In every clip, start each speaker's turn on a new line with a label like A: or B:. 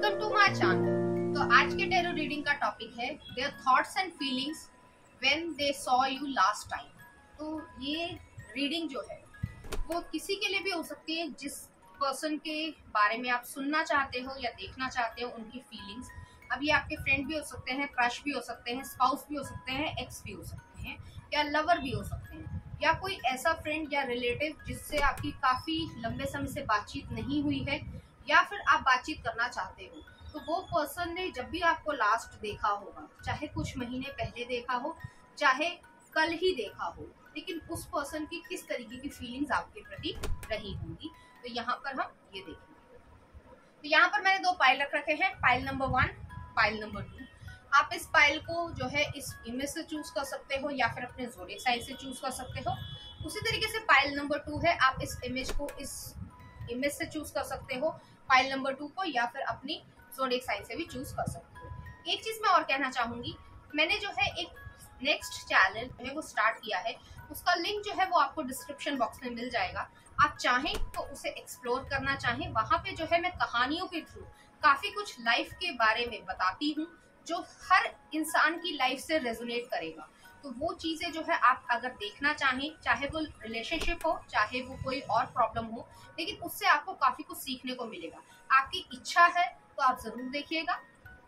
A: Welcome to my channel. तो आज के टैरो रीडिंग का टॉपिक है their thoughts and feelings when they saw you last time. तो ये रीडिंग जो है वो किसी के लिए भी हो सकती है जिस पर्सन के बारे में आप सुनना चाहते हो या देखना चाहते हो उनकी फीलिंग्स। अब ये आपके फ्रेंड भी हो सकते हैं, क्रश भी हो सकते हैं, स्पाउस भी हो सकते हैं, एक्स भी हो सकते हैं या लवर भी हो सकते हैं, या कोई ऐसा फ्रेंड या रिलेटिव जिससे आपकी काफी लंबे समय से बातचीत नहीं हुई है या फिर आप बातचीत करना चाहते हो। तो वो पर्सन ने जब भी आपको लास्ट देखा होगा, चाहे कुछ महीने पहले देखा हो, चाहे कल ही देखा हो, लेकिन उस पर्सन की किस तरीके की फीलिंग्स आपके प्रति रही होंगी, तो यहाँ पर हम ये देखेंगे। तो यहाँ पर मैंने दो पाइल रख रखे हैं, पाइल नंबर 1, पाइल नंबर 2। आप इस पाइल को जो है इस इमेज से चूज कर सकते हो या फिर अपने ज़ोडिएक साइन से चूज कर सकते हो। उसी तरीके से पाइल नंबर 2 है, आप इस इमेज को इस इमेज से चूज कर सकते हो, पाइल नंबर 2 को, या फिर अपनी ज़ोडिएक साइन से भी चूज कर सकते हो। एक चीज मैं और कहना चाहूंगी, मैंने जो है एक नेक्स्ट चैनल जो है वो स्टार्ट किया है, उसका लिंक जो है वो आपको डिस्क्रिप्शन बॉक्स में मिल जाएगा। आप चाहें तो उसे एक्सप्लोर करना चाहें, वहां पे जो है मैं कहानियों के थ्रू काफी कुछ लाइफ के बारे में बताती हूँ जो हर इंसान की लाइफ से रेजोनेट करेगा। तो वो चीजें जो है आप अगर देखना चाहें, चाहे वो रिलेशनशिप हो, चाहे वो कोई और प्रॉब्लम हो, लेकिन उससे आपको काफी कुछ सीखने को मिलेगा। आपकी इच्छा है तो आप जरूर देखिएगा,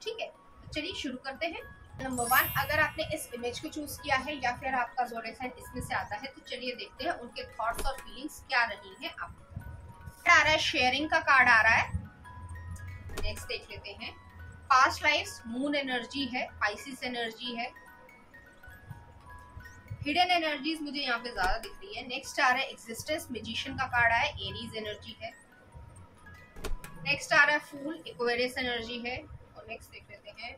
A: ठीक है। तो चलिए शुरू करते हैं। नंबर 1, अगर आपने इस इमेज को चूज किया है या फिर आपका ज़ोडिएक साइन इसमें से आता है, तो चलिए देखते हैं उनके थॉट्स और फीलिंग्स क्या रही है। आपको आ रहा है शेयरिंग का कार्ड आ रहा है। नेक्स्ट देख लेते हैं, पास्ट लाइफ्स, मून एनर्जी है, पाइसिस एनर्जी है, हिडन एनर्जीज मुझे यहाँ पे ज्यादा दिख रही है। नेक्स्ट आ रहा है एग्जिस्टेंस, मैजिशियन का कार्ड है, एरीज एनर्जी है। नेक्स्ट आ रहा है फूल, एक्वेरियस एनर्जी है। और नेक्स्ट देख लेते हैं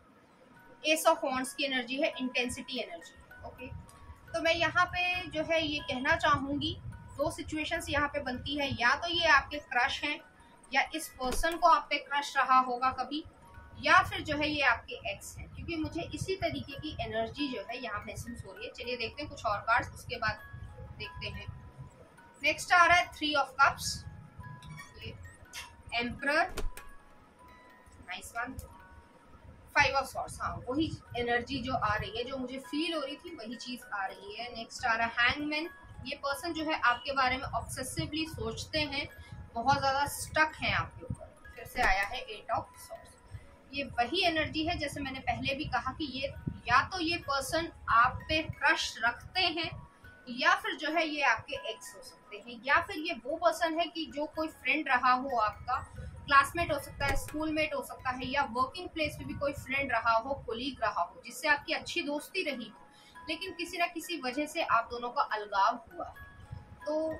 A: एस ऑफ वॉन्ड्स की एनर्जी है, इंटेंसिटी एनर्जी। ओके, तो मैं यहाँ पे जो है ये कहना चाहूंगी, दो सिचुएशंस यहाँ पे बनती है, या तो ये आपके क्रश हैं या इस पर्सन को आप पे क्रश रहा होगा कभी, या फिर जो है ये आपके एक्स हैं, क्योंकि मुझे इसी तरीके की एनर्जी जो है यहाँ महसूस हो रही है। चलिए देखते हैं कुछ और कार्ड्स, उसके बाद देखते हैं। नेक्स्ट आ रहा है 3 of cups, emperor, nice one, 5 of swords. हाँ, वही एनर्जी जो आ रही है, जो मुझे फील हो रही थी, वही चीज आ रही है। नेक्स्ट आ रहा है हैंगमैन, ये पर्सन जो है आपके बारे में ऑब्सेसिवली सोचते हैं, बहुत ज्यादा स्टक हैं आपके ऊपर। फिर से आया है 8 ऑफ सॉर्ड्स, ये वही एनर्जी है जैसे मैंने पहले भी कहा कि ये या तो ये पर्सन आप पे क्रश रखते हैं, या फिर जो है ये आपके एक्स हो सकते हैं, या फिर ये वो पर्सन है कि जो कोई फ्रेंड रहा हो आपका, क्लासमेट हो सकता है, स्कूलमेट हो सकता है, या वर्किंग प्लेस पे भी कोई फ्रेंड रहा हो, कोलीग रहा हो, जिससे आपकी अच्छी दोस्ती रही हो, लेकिन किसी ना किसी वजह से आप दोनों का अलगाव हुआ है। तो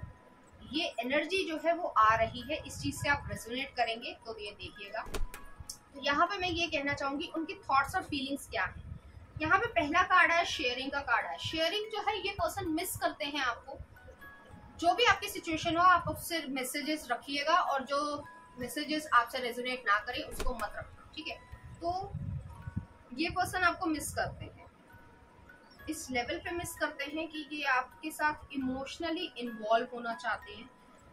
A: ये एनर्जी जो है वो आ रही है, इस चीज से आप रेजोनेट करेंगे तो ये देखिएगा। तो यहाँ पे मैं ये कहना चाहूंगी उनकी थॉट्स और फीलिंग्स क्या है। यहाँ पे पहला कार्ड है शेयरिंग का कार्ड है। शेयरिंग जो है, ये पर्सन मिस करते हैं आपको, जो भी आपकी सिचुएशन हो आप उससे मैसेजेस रखिएगा, और जो मैसेजेस आपसे रेजोनेट ना करे उसको मत रखना, ठीक है। तो ये पर्सन आपको मिस करते हैं, इस लेवल पे मिस करते हैं कि ये आपके साथ इमोशनली इन्वॉल्व होना चाहते हैं,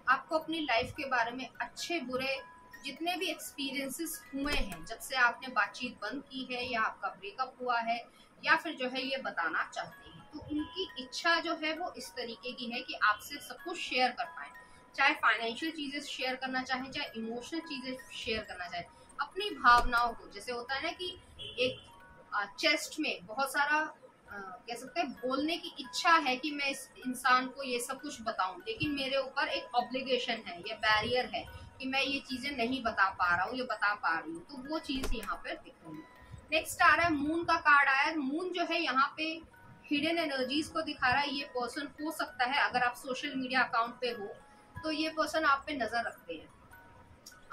A: आपको अपनी लाइफ के बारे में अच्छे बुरे जितने भी एक्सपीरियंसेस हुए हैं जब से आपने बातचीत बंद की है या आपका ब्रेकअप हुआ है, या फिर जो है ये बताना चाहते हैं। तो इनकी इच्छा जो है वो इस तरीके की है कि आपसे सब कुछ शेयर कर पाए, चाहे फाइनेंशियल चीजें शेयर करना चाहे, चाहे इमोशनल चीजें शेयर करना चाहे, अपनी भावनाओं को। जैसे होता है ना कि एक चेस्ट में बहुत सारा कह सकते हैं बोलने की इच्छा है कि मैं इस इंसान को ये सब कुछ बताऊं, लेकिन मेरे ऊपर एक ऑब्लिगेशन है या बैरियर है कि मैं ये चीजें नहीं बता पा रहा हूँ, ये बता पा रही हूँ। तो वो चीज यहाँ पर दिख रही है। नेक्स्ट आ रहा है मून का कार्ड आया है। मून जो है यहाँ पे हिडन एनर्जीज को दिखा रहा है। ये पर्सन हो सकता है, अगर आप सोशल मीडिया अकाउंट पे हो तो ये पर्सन आप पे नजर रखते हैं।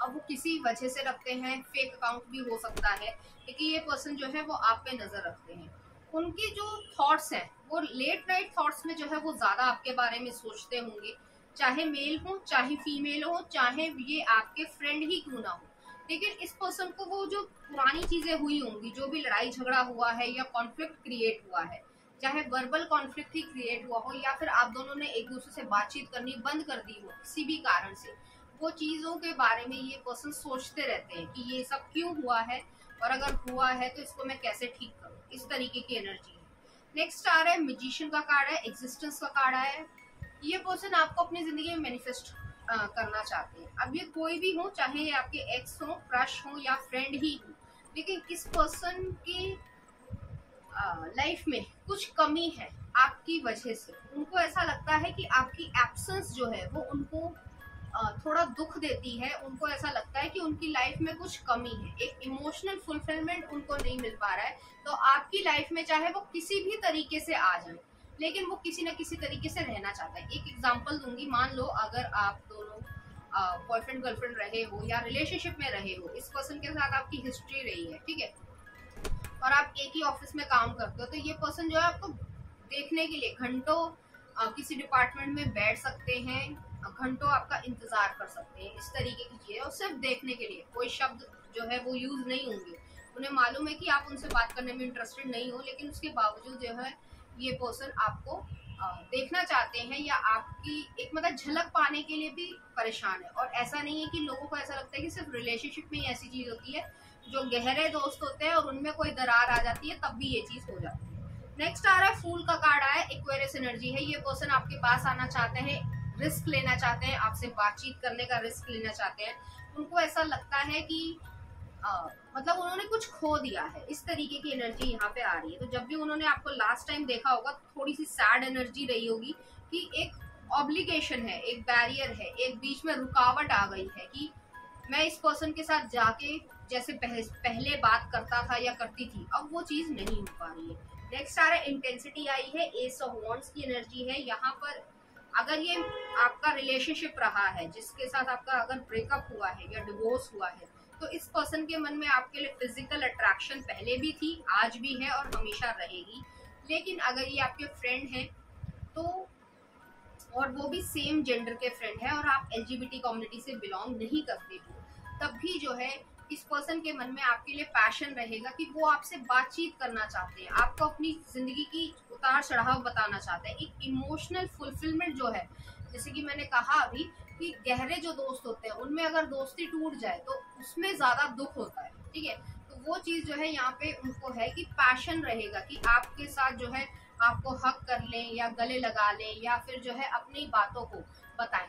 A: अब वो किसी वजह से रखते हैं, फेक अकाउंट भी हो सकता है, लेकिन ये पर्सन जो है वो आप पे नजर रखते हैं। उनकी जो थॉट्स हैं वो लेट नाइट थॉट्स में जो है वो ज्यादा आपके बारे में सोचते होंगे, चाहे मेल हो चाहे फीमेल हो, चाहे ये आपके फ्रेंड ही क्यों ना हो। लेकिन इस पर्सन को वो जो पुरानी चीजें हुई होंगी, जो भी लड़ाई झगड़ा हुआ है या कॉन्फ्लिक्ट क्रिएट हुआ है, चाहे वर्बल कॉन्फ्लिक्ट ही क्रिएट हुआ हो, या फिर आप दोनों ने एक दूसरे से बातचीत करनी बंद कर दी हो किसी भी कारण से, वो चीज़ों के बारे में ये पर्सन सोचते रहते हैं कि ये सब क्यों हुआ है, और अगर हुआ है तो इसको मैं कैसे ठीक करूँ, इस तरीके की एनर्जी है। नेक्स्ट आ रहा है मैजिशियन का कार्ड है, एग्जिस्टेंस का कार्ड है। ये पर्सन आपको अपनी जिंदगी में मैनिफेस्ट करना चाहते हैं। अब ये कोई भी हो, चाहे ये आपके एक्स हो, क्रश हो या फ्रेंड ही हो, लेकिन इस पर्सन की लाइफ में कुछ कमी है आपकी वजह से। उनको ऐसा लगता है कि आपकी एब्सेंस जो है वो उनको थोड़ा दुख देती है। उनको ऐसा लगता है कि उनकी लाइफ में कुछ कमी है, एक इमोशनल फुलफिलमेंट उनको नहीं मिल पा रहा है। तो आपकी लाइफ में चाहे वो किसी भी तरीके से आ जाए, लेकिन वो किसी न किसी तरीके से रहना चाहता है। एक एग्जांपल दूंगी, मान लो अगर आप दोनों बॉयफ्रेंड गर्लफ्रेंड रहे हो या रिलेशनशिप में रहे हो, इस पर्सन के साथ आपकी हिस्ट्री रही है, ठीक है, और आप एक ही ऑफिस में काम करते हो, तो ये पर्सन जो है आपको देखने के लिए घंटों किसी डिपार्टमेंट में बैठ सकते हैं, घंटों आपका इंतजार कर सकते हैं, इस तरीके की चीजें, और सिर्फ देखने के लिए। कोई शब्द जो है वो यूज नहीं होंगे। उन्हें मालूम है कि आप उनसे बात करने में इंटरेस्टेड नहीं हो, लेकिन उसके बावजूद जो है ये पर्सन आपको देखना चाहते हैं, या आपकी एक मतलब झलक पाने के लिए भी परेशान है। और ऐसा नहीं है कि लोगों को ऐसा लगता है कि सिर्फ रिलेशनशिप में ही ऐसी चीज होती है, जो गहरे दोस्त होते हैं और उनमें कोई दरार आ जाती है तब भी ये चीज हो जाती है। नेक्स्ट आ रहा है फूल का कार्ड आया, एक्वेरियस एनर्जी है। ये पर्सन आपके पास आना चाहते हैं, रिस्क लेना चाहते हैं, आपसे बातचीत करने का रिस्क लेना चाहते हैं। उनको ऐसा लगता है कि मतलब उन्होंने कुछ खो दिया है, इस तरीके की एनर्जी यहाँ पे आ रही है। तो जब भी उन्होंने आपको लास्ट टाइम देखा होगा, थोड़ी सी सैड एनर्जी रही होगी कि एक ऑब्लिगेशन है, एक बैरियर है, एक बीच में रुकावट आ गई है कि मैं इस पर्सन के साथ जाके जैसे पहले बात करता था या करती थी, अब वो चीज नहीं हो पा रही है। नेक्स्ट आ रहा है इंटेंसिटी आई है, एस ऑफ वॉन्ड्स की एनर्जी है। यहाँ पर अगर ये आपका रिलेशनशिप रहा है जिसके साथ आपका अगर ब्रेकअप हुआ है या डिवोर्स हुआ है, तो इस पर्सन के मन में आपके लिए फिजिकल अट्रैक्शन पहले भी थी, आज भी है और हमेशा रहेगी। लेकिन अगर ये आपके फ्रेंड हैं तो, और वो भी सेम जेंडर के फ्रेंड है, और आप एलजीबीटी कम्युनिटी से बिलोंग नहीं करते हो, तब भी जो है इस पर्सन के मन में आपके लिए पैशन रहेगा कि वो आपसे बातचीत करना चाहते हैं, आपको अपनी जिंदगी की उतार चढ़ाव बताना चाहते हैं। एक इमोशनल फुलफिलमेंट जो है, जैसे कि मैंने कहा अभी कि गहरे जो दोस्त होते हैं उनमें अगर दोस्ती टूट जाए तो उसमें ज्यादा दुख होता है, ठीक है। तो वो चीज जो है यहाँ पे उनको है कि पैशन रहेगा कि आपके साथ जो है आपको हक कर लें या गले लगा लें, या फिर जो है अपनी बातों को बताएं।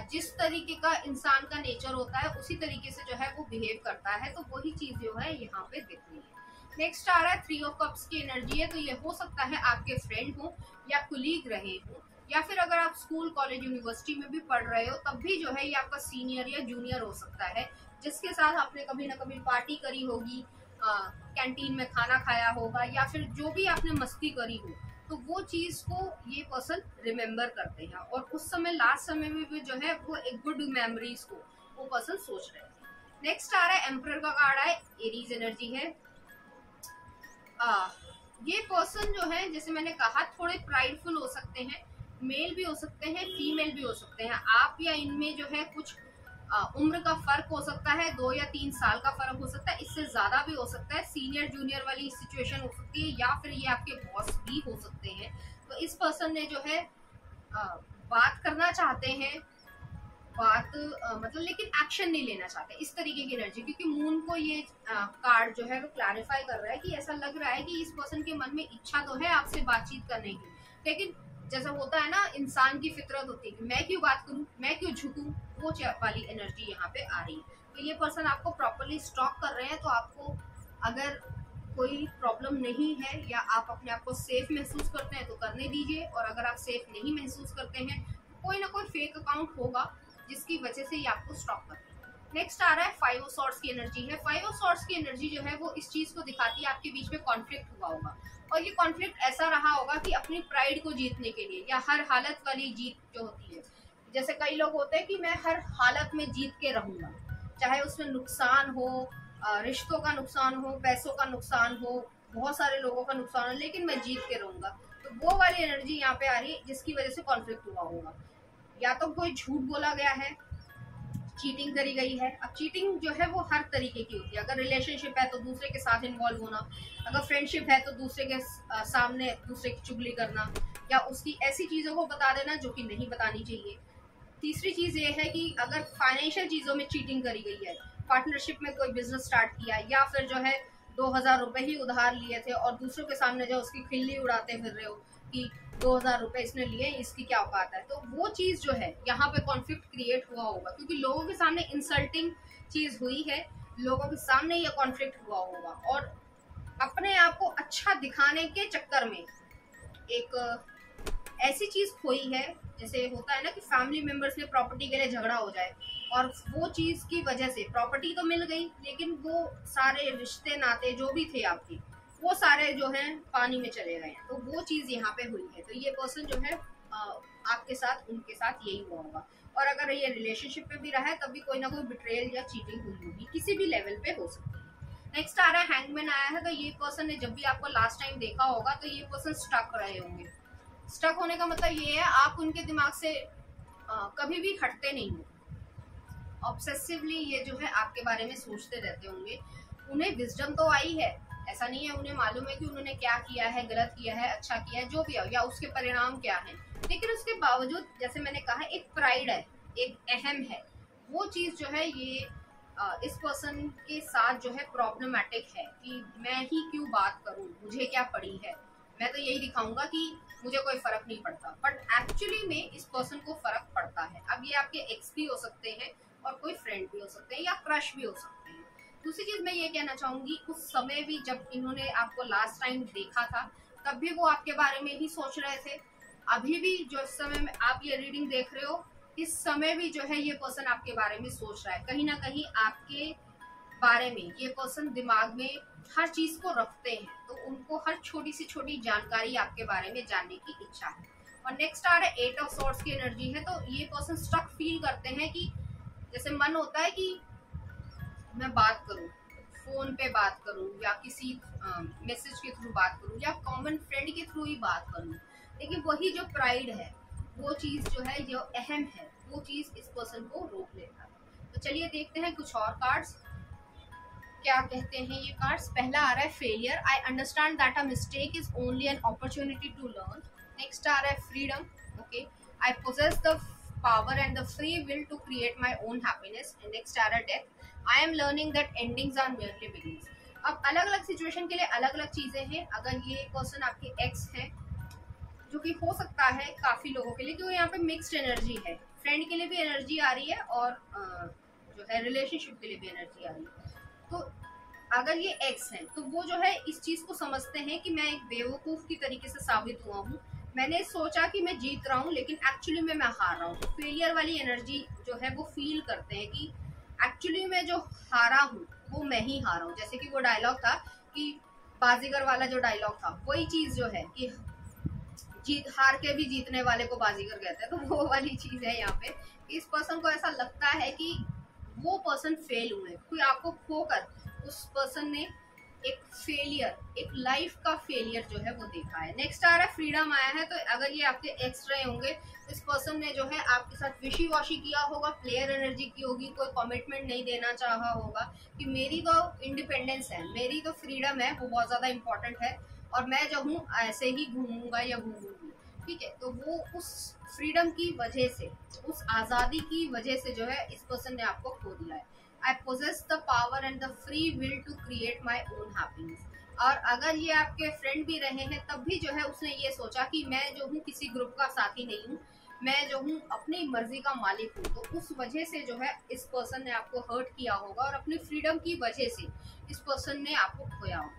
A: जिस तरीके का इंसान का नेचर होता है उसी तरीके से जो है वो बिहेव करता है। तो वही चीज जो है यहाँ पे दिख रही है। नेक्स्ट आ रहा है 3 ऑफ कप्स की एनर्जी है। तो ये हो सकता है आपके फ्रेंड हो या कुलीग रहे हो, या फिर अगर आप स्कूल कॉलेज यूनिवर्सिटी में भी पढ़ रहे हो तब भी जो है ये आपका सीनियर या जूनियर हो सकता है, जिसके साथ आपने कभी ना कभी पार्टी करी होगी, कैंटीन में खाना खाया होगा, या फिर जो भी आपने मस्ती करी हो, तो वो चीज को ये पर्सन रिमेम्बर करते हैं। और उस समय लास्ट समय में भी जो है वो एक गुड मेमोरीज को वो पर्सन सोच रहे थे। नेक्स्ट आ रहा है एम्परर का कार्ड है, एरीज एनर्जी है। ये पर्सन जो है, जैसे मैंने कहा, थोड़े प्राइडफुल हो सकते हैं, मेल भी हो सकते हैं, फीमेल भी हो सकते हैं। आप या इनमें जो है कुछ उम्र का फर्क हो सकता है, 2 या 3 साल का फर्क हो सकता है, इससे ज्यादा भी हो सकता है, सीनियर जूनियर वाली सिचुएशन हो सकती है, या फिर ये आपके बॉस भी हो सकते हैं। तो इस पर्सन ने जो है बात करना चाहते हैं, मतलब लेकिन एक्शन नहीं लेना चाहते, इस तरीके की एनर्जी। क्योंकि मून को ये कार्ड जो है वो क्लैरिफाई कर रहा है कि ऐसा लग रहा है कि इस पर्सन के मन में इच्छा तो है आपसे बातचीत करने की, लेकिन जैसा होता है ना, इंसान की फितरत होती है कि मैं क्यों बात करूं, मैं क्यों झुकूं, वो वाली एनर्जी यहाँ पे आ रही है। तो ये पर्सन आपको प्रॉपरली स्टॉक कर रहे हैं। तो आपको अगर कोई प्रॉब्लम नहीं है या आप अपने आप को सेफ महसूस करते हैं तो करने दीजिए, और अगर आप सेफ नहीं महसूस करते हैं तो कोई ना कोई फेक अकाउंट होगा जिसकी वजह से ये आपको स्टॉप करते हैं। नेक्स्ट आ रहा है 5 ऑफ सॉर्ड्स की एनर्जी है। 5 ऑफ सॉर्ड्स की एनर्जी जो है वो इस चीज को दिखाती है आपके बीच में कॉन्फ्लिक्ट हुआ होगा, और ये कॉन्फ्लिक्ट ऐसा रहा होगा कि अपनी प्राइड को जीतने के लिए, या हर हालत वाली जीत जो होती है। जैसे कई लोग होते हैं कि मैं हर हालत में जीत के रहूंगा, चाहे उसमें नुकसान हो, रिश्तों का नुकसान हो, पैसों का नुकसान हो, बहुत सारे लोगों का नुकसान हो, लेकिन मैं जीत के रहूंगा। तो वो वाली एनर्जी यहाँ पे आ रही है जिसकी वजह से कॉन्फ्लिक्ट हुआ होगा। या तो कोई झूठ बोला गया है, चीटिंग करी गई है। अब चीटिंग जो है वो हर तरीके की होती है। अगर रिलेशनशिप है तो दूसरे के साथ इन्वॉल्व होना, अगर फ्रेंडशिप है तो दूसरे के सामने दूसरे की चुगली करना, या उसकी ऐसी चीजों को बता देना जो कि नहीं बतानी चाहिए। तीसरी चीज ये है कि अगर फाइनेंशियल चीजों में चीटिंग करी गई है, पार्टनरशिप में कोई बिजनेस स्टार्ट किया या फिर जो है 2,000 रुपए ही उधार लिए थे और दूसरों के सामने जो उसकी खिल्ली उड़ाते फिर रहे हो कि 2,000 रुपए इसने लिए, इसकी क्या औकात है, तो वो चीज जो है यहाँ पे कॉन्फ्लिक्ट क्रिएट हुआ होगा, क्योंकि लोगों के सामने इंसल्टिंग चीज हुई है, लोगों के सामने ये कॉन्फ्लिक्ट हुआ होगा, और अपने आप को अच्छा दिखाने के चक्कर में एक ऐसी चीज खोई है, जैसे होता है ना कि फैमिली मेंबर्स में प्रॉपर्टी के लिए झगड़ा हो जाए और वो चीज की वजह से प्रॉपर्टी तो मिल गई, लेकिन वो सारे रिश्ते नाते जो भी थे आपके, वो सारे जो है पानी में चले गए हैं। तो वो चीज यहाँ पे हुई है। तो ये पर्सन जो है आपके साथ, उनके साथ यही हुआ होगा। और अगर ये रिलेशनशिप में भी रहा है तब भी कोई ना कोई बिट्रेयल या चीटिंग हुई होगी, किसी भी लेवल पे हो सकती है। नेक्स्ट आ रहा है हैंगमैन आया है। तो ये पर्सन ने जब भी आपको लास्ट टाइम देखा होगा तो ये पर्सन स्टक रहे होंगे। स्टक होने का मतलब ये है आप उनके दिमाग से कभी भी हटते नहीं हो। ऑब्सेसिवली ये जो है आपके बारे में सोचते रहते होंगे। उन्हें विजडम तो आई है, ऐसा नहीं है, उन्हें मालूम है कि उन्होंने क्या किया है, गलत किया है, अच्छा किया है, जो भी हो, या उसके परिणाम क्या है, लेकिन उसके बावजूद जैसे मैंने कहा एक प्राइड है, एक अहम है, वो चीज जो है ये इस पर्सन के साथ जो है प्रॉब्लमेटिक है कि मैं ही क्यों बात करूं, मुझे क्या पड़ी है, मैं तो यही दिखाऊंगा कि मुझे कोई फर्क नहीं पड़ता। बट एक्चुअली में इस पर्सन को फर्क पड़ता है। अब ये आपके एक्स भी हो सकते हैं और कोई फ्रेंड भी हो सकते हैं या क्रश भी हो सकते हैं। दूसरी चीज मैं ये कहना चाहूंगी, उस समय भी जब इन्होंने आपको लास्ट टाइम देखा था तब भी वो आपके बारे में ही सोच रहे थे। अभी भी जो इस समय में आप ये रीडिंग देख रहे हो, इस समय भी जो है ये पर्सन आपके बारे में सोच रहा है। कहीं ना कहीं आपके बारे में ये पर्सन दिमाग में हर चीज को रखते हैं, तो उनको हर छोटी से छोटी जानकारी आपके बारे में जानने की इच्छा है। और नेक्स्ट आ रहा है 8 ऑफ सॉर्ड्स की एनर्जी है। तो ये पर्सन स्टक फील करते हैं कि जैसे मन होता है कि मैं बात करूं, फोन पे बात करूं या किसी मैसेज के थ्रू बात करूं या कॉमन फ्रेंड के थ्रू ही बात करूं, लेकिन वही जो प्राइड है, वो चीज जो है, जो अहम है, वो चीज इस पर्सन को रोक लेता है। तो चलिए देखते हैं कुछ और कार्ड्स क्या कहते हैं ये कार्ड्स। पहला आ रहा है failure. I understand that a mistake is only an opportunity to learn. Next आ रहा है freedom. Okay, I possess the power and the free will to create my own happiness. And next आ रहा है death. I am learning that endings are merely beginnings. अब अलग अलग situation के लिए अलग अलग चीजें हैं। अगर ये पर्सन आपके एक्स है, जो कि हो सकता है काफी लोगों के लिए, क्योंकि यहाँ पे मिक्स्ड एनर्जी है, फ्रेंड के लिए भी एनर्जी आ रही है और जो है रिलेशनशिप के लिए भी एनर्जी आ रही है। तो अगर ये एक्स है तो वो जो है इस चीज को समझते हैं कि मैं एक बेवकूफ की तरीके से साबित हुआ हूँ, मैंने सोचा कि मैं जीत रहा हूँ लेकिन एक्चुअली में मैं हार रहा हूँ। तो फेलियर वाली एनर्जी जो है वो फील करते हैं कि एक्चुअली में जो हारा हूँ वो मैं ही हारा हूँ। जैसे कि वो डायलॉग था कि बाजीगर वाला जो डायलॉग था, वही चीज जो है कि जीत हार के भी जीतने वाले को बाजीगर कहते हैं, तो वो वाली चीज है यहाँ पे। इस पर्सन को ऐसा लगता है कि वो पर्सन फेल हुए, कोई आपको खोकर उस पर्सन ने एक फेलियर, एक लाइफ का फेलियर जो है वो देखा है। नेक्स्ट आ रहा है फ्रीडम आया है। तो अगर ये आपके एक्स रहे होंगे, इस पर्सन ने जो है आपके साथ विशी वॉशी किया होगा, प्लेयर एनर्जी की होगी, कोई कमिटमेंट नहीं देना चाहा होगा कि मेरी तो इंडिपेंडेंस है, मेरी तो फ्रीडम है, वो बहुत ज्यादा इंपॉर्टेंट है और मैं जो हूँ ऐसे ही घूमूंगा या घूमूंगी, ठीक है। तो वो उस फ्रीडम की वजह से, उस आजादी की वजह से जो है इस पर्सन ने आपको खो दिया है। I possess the power and the free will to create my own happiness। और अगर ये आपके फ्रेंड भी रहे हैं तब भी जो है उसने ये सोचा कि मैं जो हूँ किसी ग्रुप का साथी नहीं हूँ, मैं जो हूँ अपनी मर्जी का मालिक हूँ। तो उस वजह से जो है इस पर्सन ने आपको हर्ट किया होगा और अपनी फ्रीडम की वजह से इस पर्सन ने आपको खोया होगा।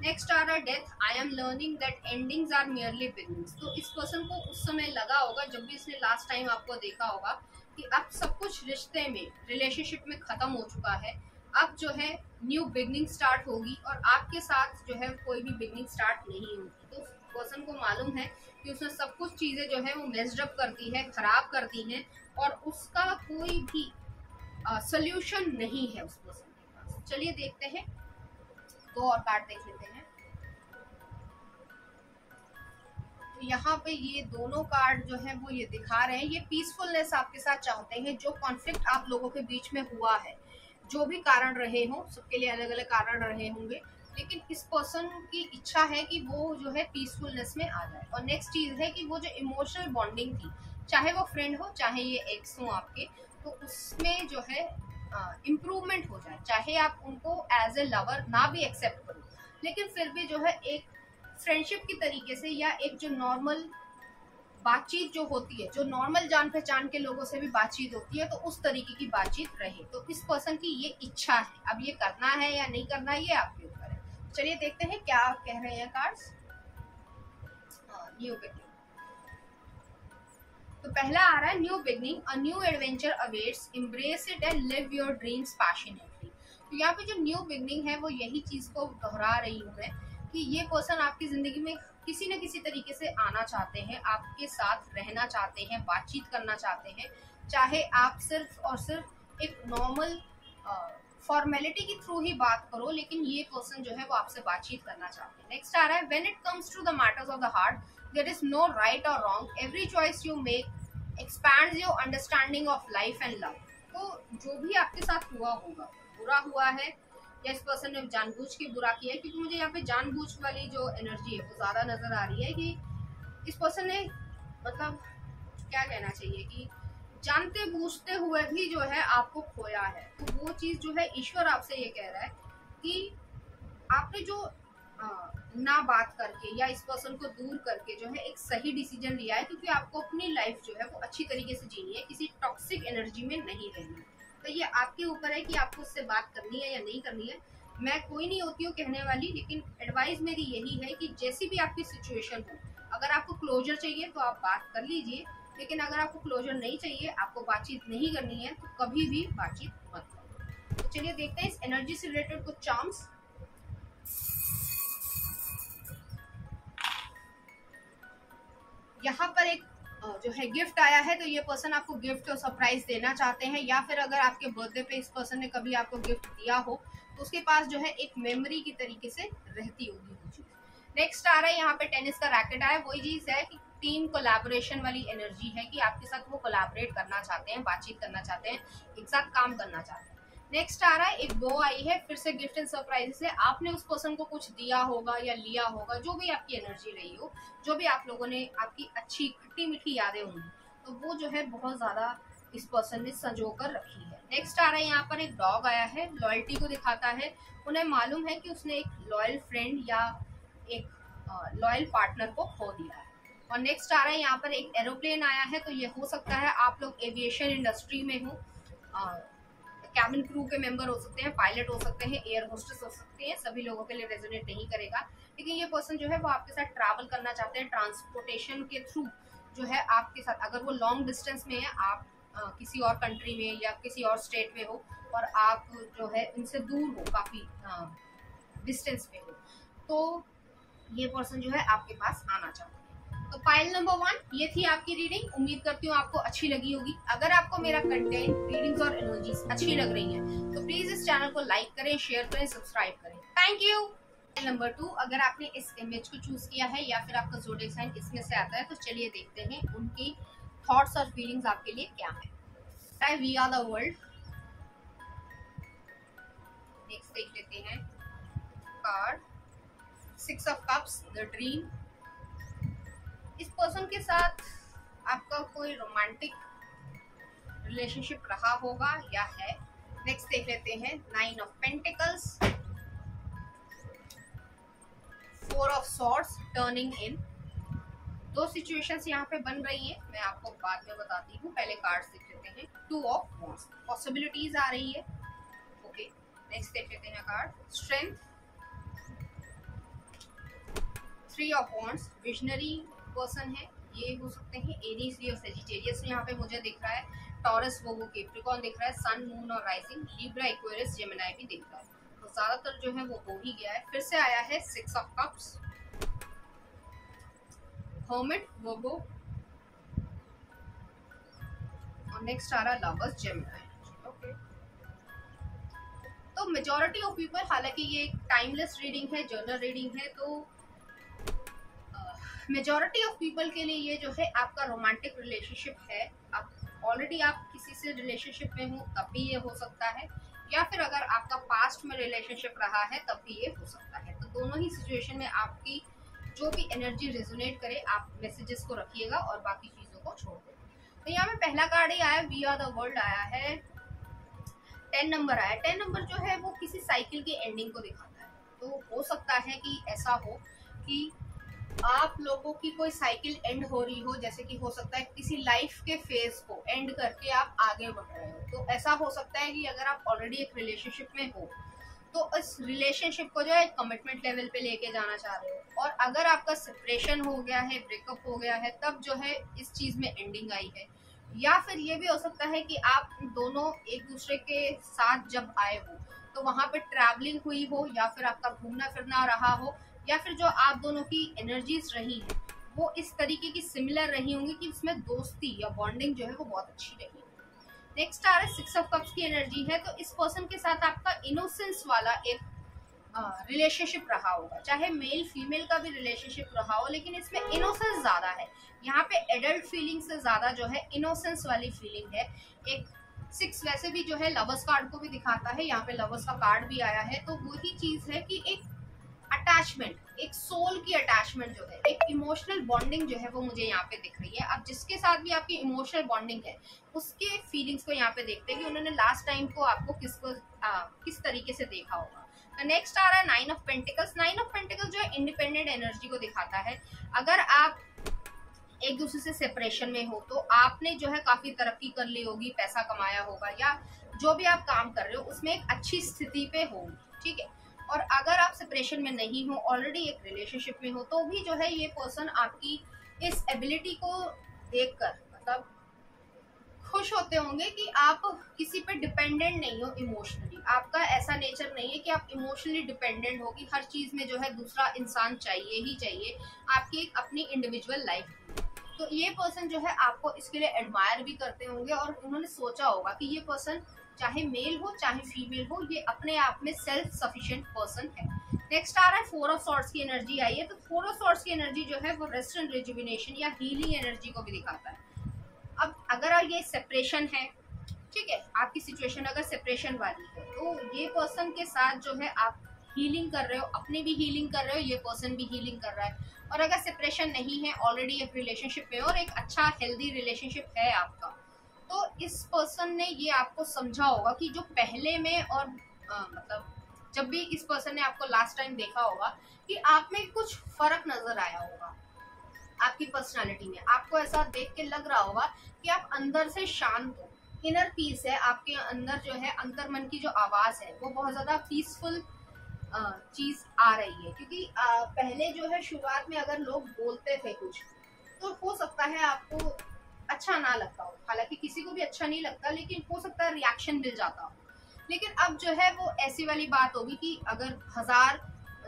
A: नेक्स्ट आ रहा है death. I am learning that endings are merely beginnings. तो इस पर्सन को उस समय लगा होगा जब भी इसने लास्ट टाइम आपको देखा होगा कि अब सब कुछ रिश्ते में, रिलेशनशिप में खत्म हो चुका है, अब जो है न्यू बिगनिंग स्टार्ट होगी और आपके साथ जो है कोई भी बिगनिंग स्टार्ट नहीं होगी। तो पर्सन को मालूम है कि उसने सब कुछ चीजें जो है वो मेस्ड अप करती है, खराब करती हैं और उसका कोई भी सोल्यूशन नहीं है उस पर्सन के पास। चलिए देखते हैं, दो और कार्ड देख लेते हैं। यहाँ पे ये दोनों कार्ड जो है वो ये दिखा रहे हैं, ये पीसफुलनेस आपके साथ चाहते हैं। जो कॉन्फ्लिक्ट आप लोगों के बीच में हुआ है, जो भी कारण रहे हों, सबके लिए अलग अलग कारण रहे होंगे, लेकिन इस पर्सन की इच्छा है कि वो जो है पीसफुलनेस में आ जाए। और नेक्स्ट चीज है कि वो जो इमोशनल बॉन्डिंग थी चाहे वो फ्रेंड हो चाहे ये एक्स हो आपके, तो उसमें जो है इम्प्रूवमेंट हो जाए। चाहे आप उनको एज ए लवर ना भी एक्सेप्ट करो, लेकिन फिर भी जो है एक फ्रेंडशिप की तरीके से या एक जो नॉर्मल बातचीत जो होती है, जो नॉर्मल जान पहचान के लोगों से भी बातचीत होती है, तो उस तरीके की बातचीत रहे। तो इस पर्सन की ये इच्छा है, अब ये करना है या नहीं करना है ये आपके ऊपर है। चलिए देखते हैं क्या कह रहे हैं कार्ड्स। न्यू बिगनिंग, तो पहला आ रहा है new beginning, a new adventure awaits, embrace it and live your dreams passionately. तो यहाँ पे जो न्यू बिगनिंग है वो यही चीज को दोहरा रही हूँ मैं कि ये पर्सन आपकी जिंदगी में किसी न किसी तरीके से आना चाहते हैं, आपके साथ रहना चाहते हैं, बातचीत करना चाहते हैं। चाहे आप सिर्फ और सिर्फ एक नॉर्मल फॉर्मेलिटी के थ्रू ही बात करो, लेकिन ये पर्सन जो है वो आपसे बातचीत करना चाहते हैं। नेक्स्ट आ रहा है when it comes to the matters of the heart there is no right और wrong, every choice you make expands your understanding of life and love. तो जो भी आपके साथ हुआ होगा, बुरा हुआ है या इस पर्सन ने जानबूझ के बुरा किया है, क्योंकि मुझे यहाँ पे जानबूझ वाली जो एनर्जी है वो ज्यादा नजर आ रही है कि इस पर्सन ने मतलब क्या कहना चाहिए कि जानते बूझते हुए भी जो है आपको खोया है। तो वो चीज जो है ईश्वर आपसे ये कह रहा है कि आपने जो ना बात करके या इस पर्सन को दूर करके जो है एक सही डिसीजन लिया है, क्योंकि आपको अपनी लाइफ जो है वो अच्छी तरीके से जीनी है, किसी टॉक्सिक एनर्जी में नहीं रहनी है। तो ये आपके ऊपर है कि आपको उससे बात करनी है या नहीं करनी है। मैं कोई नहीं होती हूँ कहने वाली, लेकिन एडवाइस मेरी यही है कि जैसी भी आपकी सिचुएशन हो, अगर आपको क्लोजर चाहिए तो आप बात कर लीजिए, लेकिन अगर आपको क्लोजर नहीं चाहिए, आपको बातचीत नहीं करनी है, तो कभी भी बातचीत मत करो। तो चलिए देखते हैं इस एनर्जी से रिलेटेड कुछ चार्म्स। यहाँ पर एक जो है गिफ्ट आया है, तो ये पर्सन आपको गिफ्ट और सरप्राइज देना चाहते हैं, या फिर अगर आपके बर्थडे पे इस पर्सन ने कभी आपको गिफ्ट दिया हो तो उसके पास जो है एक मेमोरी की तरीके से रहती होगी वो चीज। नेक्स्ट आ रहा है यहाँ पे टेनिस का रैकेट आया, वही चीज है कि टीम कोलैबोरेशन वाली एनर्जी है कि आपके साथ वो कोलैबोरेट करना चाहते हैं, बातचीत करना चाहते हैं, एक साथ काम करना चाहते हैं। नेक्स्ट आ रहा है एक बो आई है, फिर से गिफ्ट एंड सरप्राइज से आपने उस पर्सन को कुछ दिया होगा या लिया होगा, जो भी आपकी एनर्जी रही हो, जो भी आप लोगों ने आपकी अच्छी खट्टी मीठी यादें होंगी, तो वो जो है बहुत ज्यादा इस पर्सन ने संजो कर रखी है। नेक्स्ट आ रहा है यहाँ पर एक डॉग आया है, लॉयल्टी को दिखाता है। उन्हें मालूम है कि उसने एक लॉयल फ्रेंड या एक लॉयल पार्टनर को खो दिया है। और नेक्स्ट आ रहा है यहाँ पर एक एरोप्लेन आया है, तो ये हो सकता है आप लोग एविएशन इंडस्ट्री में हो, कैबिन क्रू के मेंबर हो सकते हैं, पायलट हो सकते हैं, एयर होस्टेस हो सकते हैं, सभी लोगों के लिए रेजोनेट नहीं करेगा। लेकिन ये पर्सन जो है वो आपके साथ ट्रैवल करना चाहते हैं ट्रांसपोर्टेशन के थ्रू, जो है आपके साथ, अगर वो लॉन्ग डिस्टेंस में है, आप किसी और कंट्री में या किसी और स्टेट में हो और आप जो है उनसे दूर हो, काफी डिस्टेंस में हो, तो ये पर्सन जो है आपके पास आना चाहते हैं। तो पाइल नंबर 1 ये थी आपकी रीडिंग। उम्मीद करती हूँ आपको अच्छी लगी होगी। अगर आपको मेरा कंटेंट, रीडिंग्स और एनर्जीज अच्छी लग रही हैं, तो प्लीज इस चैनल को लाइक करें, शेयर करें, सब्सक्राइब करें। Thank you. नंबर 2, अगर आपने इस इमेज को चूज किया है या फिर आपका ज़ोडिएक साइन इसमें से आता है, तो चलिए देखते हैं उनकी थॉट्स और फीलिंग्स आपके लिए क्या है। We are the world. Next देख लेते हैं card 6 of cups, the dream. इस पर्सन के साथ आपका कोई रोमांटिक रिलेशनशिप रहा होगा या है। नेक्स्ट देख लेते हैं 9 of pentacles, 4 of swords, turning इन। दो सिचुएशंस यहाँ पे बन रही हैं, मैं आपको बाद में बताती हूँ, पहले कार्ड्स देख लेते हैं। 2 ऑफ वॉन्ड्स, पॉसिबिलिटीज आ रही है। ओके, नेक्स्ट देख लेते हैं card strength, 3 of wands, visionary person है, ये हो सकते हैं एरीज, लियो, सेजिटेरियस यहाँ पे मुझे दिख रहा है, टॉरस, वोगो, कैप्रिकॉर्न दिख रहा है, सन, मून और राइजिंग, लिब्रा, एक्वेरियस, जेमिनी भी दिख रहा है। तो ज्यादातर जो है वो हो ही गया है। फिर से आया है 6 ऑफ कप्स, हर्मिट, वोगो, और नेक्स्ट आ रहा है लवर्स, जेमिनी। ओके, तो मेजॉरिटी ऑफ पीपल, हालांकि ये टाइमलेस रीडिंग है, जर्नल रीडिंग है, तो मेजॉरिटी ऑफ पीपल के लिए ये जो है आपका रोमांटिक रिलेशनशिप है। आप ऑलरेडी आप किसी से रिलेशनशिप में हो तब भी ये हो सकता है, या फिर अगर आपका पास्ट में रिलेशनशिप रहा है तब भी ये हो सकता है। तो दोनों ही सिचुएशन में आपकी जो भी एनर्जी रेजोनेट करे, आप मैसेजेस को रखिएगा और बाकी चीजों को छोड़ दें। तो यहाँ पे पहला कार्ड ही आया, वी आर द वर्ल्ड आया है, 10 नंबर आया। 10 नंबर जो है वो किसी साइकिल की एंडिंग को दिखाता है। तो हो सकता है कि ऐसा हो कि आप लोगों की कोई साइकिल एंड हो रही हो, जैसे कि हो सकता है किसी लाइफ के फेज को एंड करके आप आगे बढ़ रहे हो। तो ऐसा हो सकता है कि अगर आप ऑलरेडी एक रिलेशनशिप में हो तो इस रिलेशनशिप को जो है कमिटमेंट लेवल पे लेके जाना चाह रहे हो, और अगर आपका सेपरेशन हो गया है, ब्रेकअप हो गया है, तब जो है इस चीज में एंडिंग आई है। या फिर ये भी हो सकता है कि आप दोनों एक दूसरे के साथ जब आए हो तो वहां पे ट्रैवलिंग हुई हो, या फिर आपका घूमना फिरना रहा हो, या फिर जो आप दोनों की एनर्जीज रही है वो इस तरीके की सिमिलर रही होंगी कि उसमें दोस्ती या बॉन्डिंग जो है वो बहुत अच्छी रही। नेक्स्ट आ रहा है 6 ऑफ कप्स की एनर्जी है। तो इस पर्सन के साथ आपका इनोसेंस वाला एक रिलेशनशिप रहा होगा, चाहे मेल फीमेल का भी रिलेशनशिप रहा हो, लेकिन इसमें इनोसेंस ज्यादा है। यहाँ पे एडल्ट फीलिंग से ज्यादा जो है इनोसेंस वाली फीलिंग है। एक 6 वैसे भी जो है लवर्स कार्ड को भी दिखाता है, यहाँ पे लवर्स का कार्ड भी आया है। तो वही चीज है कि एक अटैचमेंट, एक सोल की अटैचमेंट जो है, एक इमोशनल बॉन्डिंग जो है वो मुझे यहाँ पे दिख रही है। अब जिसके साथ भी आपकी इमोशनल बॉन्डिंग है उसके फीलिंग्स को यहाँ पे देखते हैं कि उन्होंने लास्ट टाइम को आपको किस तरीके से देखा होगा। नेक्स्ट आ रहा है 9 ऑफ पेंटिकल्स। 9 ऑफ पेंटिकल्स जो है इंडिपेंडेंट एनर्जी को दिखाता है। अगर आप एक दूसरे से सेपरेशन में हो तो आपने जो है काफी तरक्की कर ली होगी, पैसा कमाया होगा, या जो भी आप काम कर रहे हो उसमें एक अच्छी स्थिति पे हो, ठीक है। और अगर आप सेपरेशन में नहीं हो, ऑलरेडी एक रिलेशनशिप में हो, तो भी जो है ये पर्सन आपकी इस एबिलिटी को देखकर मतलब खुश होते होंगे कि आप किसी पे डिपेंडेंट नहीं हो इमोशनली। आपका ऐसा नेचर नहीं है कि आप इमोशनली डिपेंडेंट हो कि हर चीज में जो है दूसरा इंसान चाहिए ही चाहिए, आपकी एक अपनी इंडिविजुअल लाइफ। तो ये पर्सन जो है आपको इसके लिए एडमायर भी करते होंगे, और उन्होंने सोचा होगा कि ये पर्सन चाहे मेल हो चाहे फीमेल हो, ये अपने आप में सेल्फ सफिशिएंट पर्सन है। नेक्स्ट आ रहा है 4 ऑफ सॉर्ड्स की एनर्जी आई है। तो 4 ऑफ सॉर्ड्स की एनर्जी जो है वो रेस्ट एंड रिजुविनेशन या हीलिंग एनर्जी को भी दिखाता है। अब अगर ये सेपरेशन है, ठीक है, आपकी सिचुएशन अगर सेपरेशन वाली है, तो ये पर्सन के साथ जो है आप हीलिंग कर रहे हो, अपने भी हीलिंग कर रहे हो, ये पर्सन भी हीलिंग कर रहा है। और अगर सेपरेशन नहीं है, ऑलरेडी एक रिलेशनशिप में और एक अच्छा हेल्दी रिलेशनशिप है आपका, तो इस पर्सन ने ये आपको समझा होगा कि जो पहले में और मतलब जब भी इस पर्सन ने आपको लास्ट टाइम देखा होगा कि आप में कुछ फर्क नजर आया होगा आपकी पर्सनालिटी में। आपको ऐसा देख के लग रहा होगा कि आप अंदर से शांत हो, इनर पीस है आपके अंदर, जो है अंतर मन की जो आवाज है वो बहुत ज्यादा पीसफुल चीज आ रही है। क्योंकि पहले जो है शुरुआत में अगर लोग बोलते थे कुछ, तो हो सकता है आपको अच्छा ना लगता हो, हालांकि किसी को भी अच्छा नहीं लगता, लेकिन हो सकता है रिएक्शन मिल जाता हो। लेकिन अब जो है वो ऐसी वाली बात होगी कि अगर 1000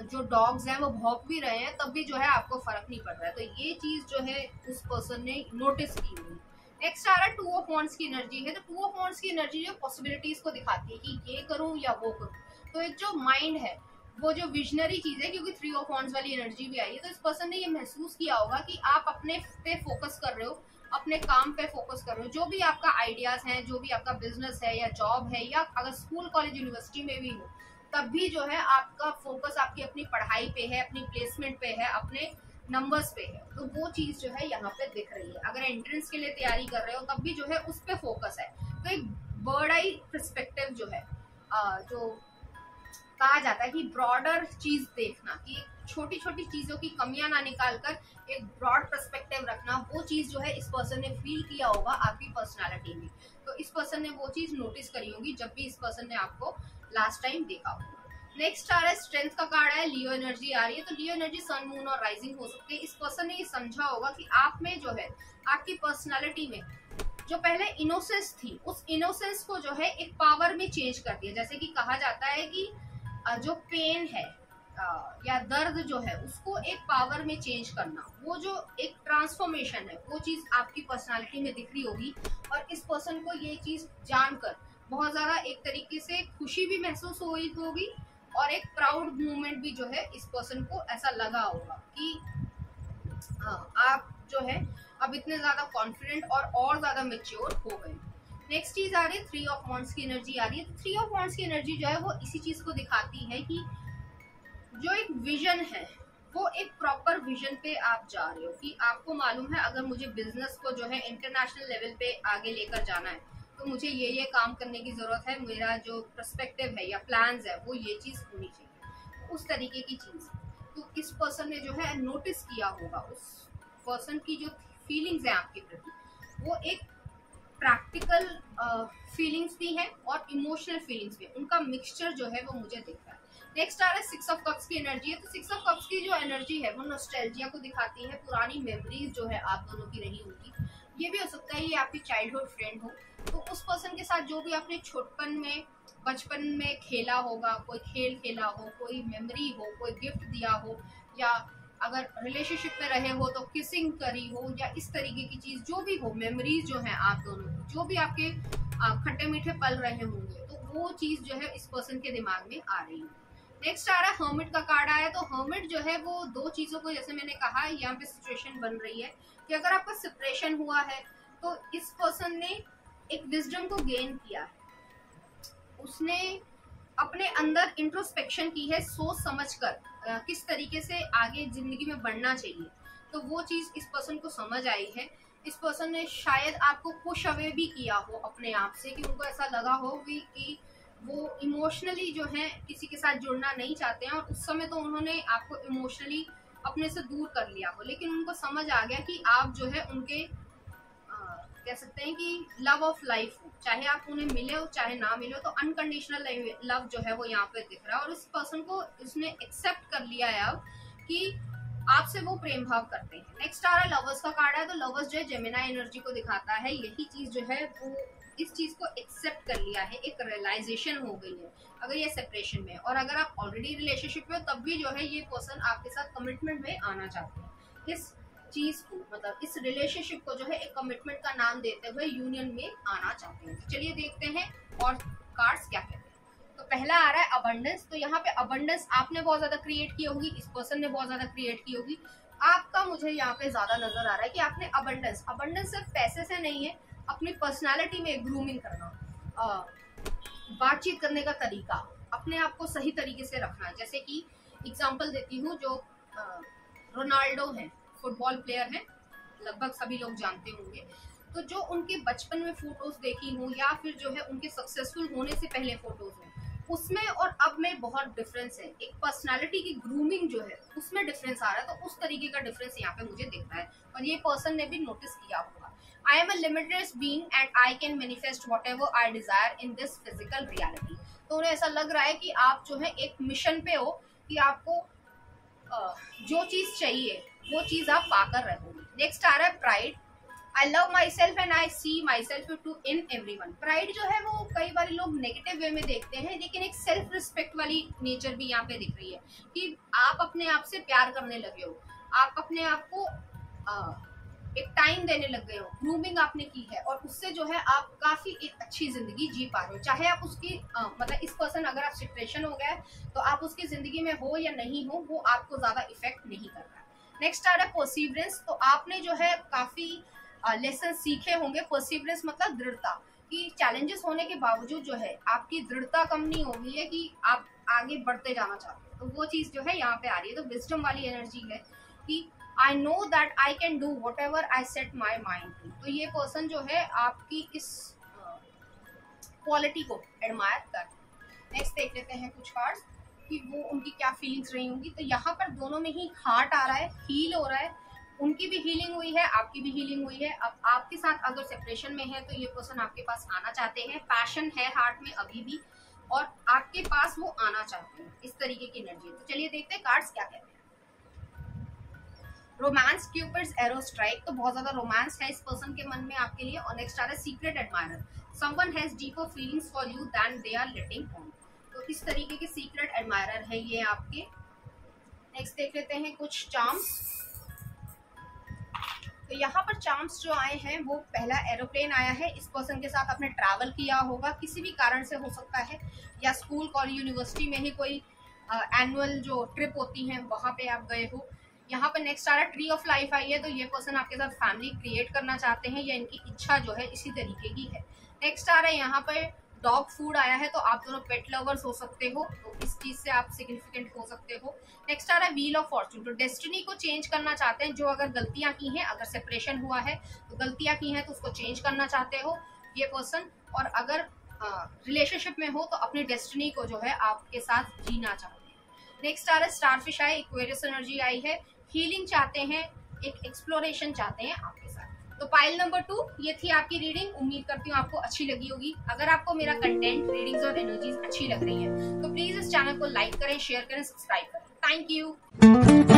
A: जो डॉग्स हैं वो भौंक भी रहे हैं तब भी जो है आपको फर्क नहीं पड़ रहा है। तो ये चीज जो है उस पर्सन ने नोटिस की हुई। नेक्स्ट आ रहा है 2 ऑफ वांड्स की एनर्जी है। तो 2 ऑफ वांड्स की एनर्जी जो पॉसिबिलिटीज को दिखाती है कि ये करूं या वो करूं। तो एक जो माइंड है वो जो विजनरी चीज है, क्योंकि 3 ऑफ वांड्स वाली एनर्जी भी आई है, तो इस पर्सन ने ये महसूस किया होगा कि आप अपने पे फोकस कर रहे हो, अपने काम पे फोकस कर रहे हो। जो भी आपका आइडियाज हैं, जो भी आपका बिजनेस है या जॉब है, या अगर स्कूल कॉलेज यूनिवर्सिटी में भी हो, तब भी जो है आपका फोकस आपकी अपनी पढ़ाई पे है, अपनी प्लेसमेंट पे है, अपने नंबर्स पे है। तो वो चीज जो है यहाँ पे दिख रही है। अगर एंट्रेंस के लिए तैयारी कर रहे हो तब भी जो है उस पे फोकस है। तो एक बर्ड आई पर्सपेक्टिव जो है, जो कहा जाता है कि ब्रॉडर चीज देखना, कि छोटी छोटी चीजों की कमियां ना निकाल कर एक ब्रॉड पर्सपेक्टिव रखना, वो चीज जो है इस पर्सन ने फील किया होगा आपकी पर्सनालिटी में। तो इस पर्सन ने वो चीज नोटिस करी होगी जब भी इस पर्सन ने आपको लास्ट टाइम देखा होगा। नेक्स्ट आ रहा है स्ट्रेंथ का कार्ड है, लियो एनर्जी आ रही है। तो लियो एनर्जी सन, मून और राइजिंग हो सकती है। इस पर्सन ने ये समझा होगा कि आप में जो है आपकी पर्सनालिटी में जो पहले इनोसेंस थी, उस इनोसेंस को जो है एक पावर में चेंज कर दिया। जैसे कि कहा जाता है कि जो पेन है या दर्द जो है उसको एक पावर में चेंज करना, वो जो एक ट्रांसफॉर्मेशन है, वो चीज आपकी पर्सनालिटी में दिख रही होगी। और इस पर्सन को ये चीज जानकर बहुत ज्यादा एक तरीके से खुशी भी महसूस हुई होगी, और एक प्राउड मूवमेंट भी जो है इस पर्सन को ऐसा लगा होगा कि आप जो है अब इतने ज्यादा कॉन्फिडेंट और ज्यादा मेच्योर हो गए। नेक्स्ट चीज आ रही है 3 ऑफ वांड्स की एनर्जी आ रही है। 3 ऑफ वांड्स की एनर्जी जो है वो इसी चीज को दिखाती है कि जो एक विजन है वो एक प्रॉपर विजन पे आप जा रहे हो कि आपको मालूम है अगर मुझे बिजनेस को जो है इंटरनेशनल लेवल पे आगे लेकर जाना है तो मुझे ये काम करने की जरूरत है, मेरा जो पर्सपेक्टिव है या प्लान्स है वो ये चीज होनी चाहिए, उस तरीके की चीज। तो इस पर्सन ने जो है नोटिस किया होगा उस पर्सन की जो फीलिंग्स है आपके प्रति, वो एक प्रैक्टिकल फीलिंग्स भी है और इमोशनल फीलिंग्स भी, उनका मिक्सचर जो है वो मुझे दिख रहा है। नेक्स्ट आ रहा है 6 ऑफ कप्स की एनर्जी है। तो 6 ऑफ कप्स की जो एनर्जी है वो नॉस्टैल्जिया को दिखाती है, पुरानी मेमोरीज जो है आप दोनों की रही होगी। ये भी हो सकता है ये आपकी चाइल्डहुड फ्रेंड हो, तो उस पर्सन के साथ जो भी आपने छोटपन में बचपन में खेला होगा, कोई खेल खेला हो, कोई मेमोरी हो, कोई गिफ्ट दिया हो, या अगर रिलेशनशिप में रहे हो तो किसिंग करी हो, या इस तरीके की चीज जो भी हो, मेमोरीज जो है आप दोनों जो भी आपके खट्टे मीठे पल रहे होंगे, तो वो चीज जो है इस पर्सन के दिमाग में आ रही है। नेक्स्ट आ रहा है हर्मिट का कार्ड आया। तो हर्मिट जो है वो दो चीजों को, जैसे मैंने कहा यहाँ पे सिचुएशन बन रही है कि अगर आपका सेपरेशन हुआ है तो इस पर्सन ने एक विजडम को गेन किया है, उसने अपने अंदर इंट्रोस्पेक्शन की है, सोच समझकर किस तरीके से आगे जिंदगी में बढ़ना चाहिए, तो वो चीज इस पर्सन को समझ आई है। इस पर्सन ने शायद आपको पुश अवे भी किया हो अपने आप से, कि उनको ऐसा लगा हो कि वो इमोशनली जो है किसी के साथ जुड़ना नहीं चाहते हैं, और उस समय तो उन्होंने आपको इमोशनली अपने से दूर कर लिया हो, लेकिन उनको समझ आ गया कि आप जो है उनके कह सकते हैं कि लव ऑफ लाइफ हो, चाहे आप उन्हें मिले हो चाहे ना मिले हो, तो अनकंडीशनल लव जो है वो यहाँ पे दिख रहा है। और इस पर्सन को इसने एक्सेप्ट कर लिया है अब कि आपसे वो प्रेम भाव करते हैं। नेक्स्ट आ रहा है लवर्स का कार्ड है। तो लवर्स जो है जेमिनाई एनर्जी को दिखाता है, यही चीज जो है वो इस चीज को एक्सेप्ट कर लिया है, एक रियलाइजेशन हो गई है अगर ये सेपरेशन में, और अगर आप ऑलरेडी रिलेशनशिप में हो तब भी जो है ये पर्सन आपके साथ कमिटमेंट में आना चाहते हैं। इस चीज को मतलब इस रिलेशनशिप को जो है एक कमिटमेंट का नाम देते हुए यूनियन में आना चाहते हैं। तो चलिए देखते हैं और कार्ड्स क्या कहते हैं। तो पहला आ रहा है अबंडेंस। तो यहाँ पे अबंडेंस आपने बहुत ज्यादा क्रिएट की होगी, इस पर्सन ने बहुत ज्यादा क्रिएट की होगी, आपका मुझे यहाँ पे ज्यादा नजर आ रहा है कि आपने अबंडेंस सिर्फ पैसे से नहीं है, अपनी पर्सनालिटी में ग्रूमिंग करना, बातचीत करने का तरीका, अपने आप को सही तरीके से रखना। जैसे कि एग्जांपल देती हूँ, जो रोनाल्डो हैं, फुटबॉल प्लेयर हैं, लगभग सभी लोग जानते होंगे, तो जो उनके बचपन में फोटोज देखी हूँ या फिर जो है उनके सक्सेसफुल होने से पहले फोटोज हैं, उसमें और अब में बहुत डिफरेंस है। एक पर्सनालिटी की ग्रूमिंग जो है उसमें डिफरेंस आ रहा है, तो उस तरीके का डिफरेंस यहाँ पे मुझे दिख रहा है, और ये पर्सन ने भी नोटिस किया होगा। I am a limitless being and I can manifest whatever I desire in this physical reality। तो उन्हें ऐसा लग रहा है कि आप जो है एक मिशन पे हो कि आपको जो चीज चाहिए वो चीज आप पाकर रहोगे। नेक्स्ट आ रहा है pride. I love myself and I see myself too in everyone. Pride जो है वो कई बार लोग नेगेटिव वे में देखते हैं, लेकिन एक सेल्फ रिस्पेक्ट वाली नेचर भी यहाँ पे दिख रही है कि आप अपने आप से प्यार करने लगे हो, आप अपने आप को एक टाइम देने लग गए हो, ग्रूमिंग आपने की है, और उससे जो है आप काफी एक अच्छी जिंदगी जी पा रहे हो। चाहे आप उसकी मतलब इस पर्सन अगर आप सेपरेशन हो गया तो आप उसकी जिंदगी में हो या नहीं हो, वो आपको ज्यादा इफेक्ट नहीं कर रहा है। नेक्स्ट आ रहा है परसिवरेंस। तो आपने जो है काफी लेसन सीखे होंगे। परसिवरेंस मतलब दृढ़ता, कि चैलेंजेस होने के बावजूद जो है आपकी दृढ़ता कम नहीं हो गई है, कि आप आगे बढ़ते जाना चाहते हो, तो वो चीज जो है यहाँ पे आ रही है। तो विजडम वाली एनर्जी है कि I know that I can do whatever I set my mind to. तो ये पर्सन जो है आपकी इस क्वालिटी को एडमायर कर। नेक्स्ट देख लेते हैं कुछ कार्ड्स कि वो उनकी क्या फीलिंग्स रही होंगी। तो यहाँ पर दोनों में ही हार्ट आ रहा है, हील हो रहा है, उनकी भी हीलिंग हुई है, आपकी भी हीलिंग हुई है। अब आपके साथ अगर सेपरेशन में है तो ये पर्सन आपके पास आना चाहते हैं, पैशन है हार्ट में अभी भी, और आपके पास वो आना चाहते हैं, इस तरीके की एनर्जी। तो चलिए देखते हैं कार्ड्स क्या कहते हैं। Romance, cupids, arrow strike. तो बहुत ज्यादा रोमांस है इस पर्सन के मन में आपके लिए। और नेक्स्ट आ रहा है secret admirer. Someone has deeper feelings for you than they are letting on. तो इस तरीके के सीक्रेट एडमायरर है ये आपके। नेक्स्ट देख लेते हैं कुछ चार्म्स। तो यहाँ पर चार्म्स जो आए हैं वो पहला एरोप्लेन आया है। इस पर्सन के साथ आपने ट्रैवल किया होगा, किसी भी कारण से हो सकता है, या स्कूल कॉलेज यूनिवर्सिटी में ही कोई एनुअल जो ट्रिप होती है वहां पे आप गए हो। यहाँ पर नेक्स्ट आ रहा है ट्री ऑफ लाइफ आई है। तो ये पर्सन आपके साथ फैमिली क्रिएट करना चाहते हैं, या इनकी इच्छा जो है इसी तरीके की है। नेक्स्ट आ रहा है यहाँ पर डॉग फूड आया है, तो आप दोनों पेट लवर्स हो सकते हो, तो इस चीज से आप सिग्निफिकेंट हो सकते हो। नेक्स्ट आ रहा है व्हील ऑफ फॉर्चून, तो डेस्टिनी को चेंज करना चाहते हैं। जो अगर गलतियां की हैं, अगर सेपरेशन हुआ है तो गलतियां की हैं तो उसको चेंज करना चाहते हो ये पर्सन। और अगर रिलेशनशिप में हो तो अपनी डेस्टिनी को जो है आपके साथ जीना चाहते हैं। नेक्स्ट आ रहा है स्टारफिश आए, इक्वेरियस एनर्जी आई है, हीलिंग चाहते हैं, एक एक्सप्लोरेशन चाहते हैं आपके साथ। तो पाइल नंबर 2 ये थी आपकी रीडिंग। उम्मीद करती हूँ आपको अच्छी लगी होगी। अगर आपको मेरा कंटेंट, रीडिंग्स और एनर्जीज अच्छी लग रही है तो प्लीज इस चैनल को लाइक करें, शेयर करें, सब्सक्राइब करें। Thank you.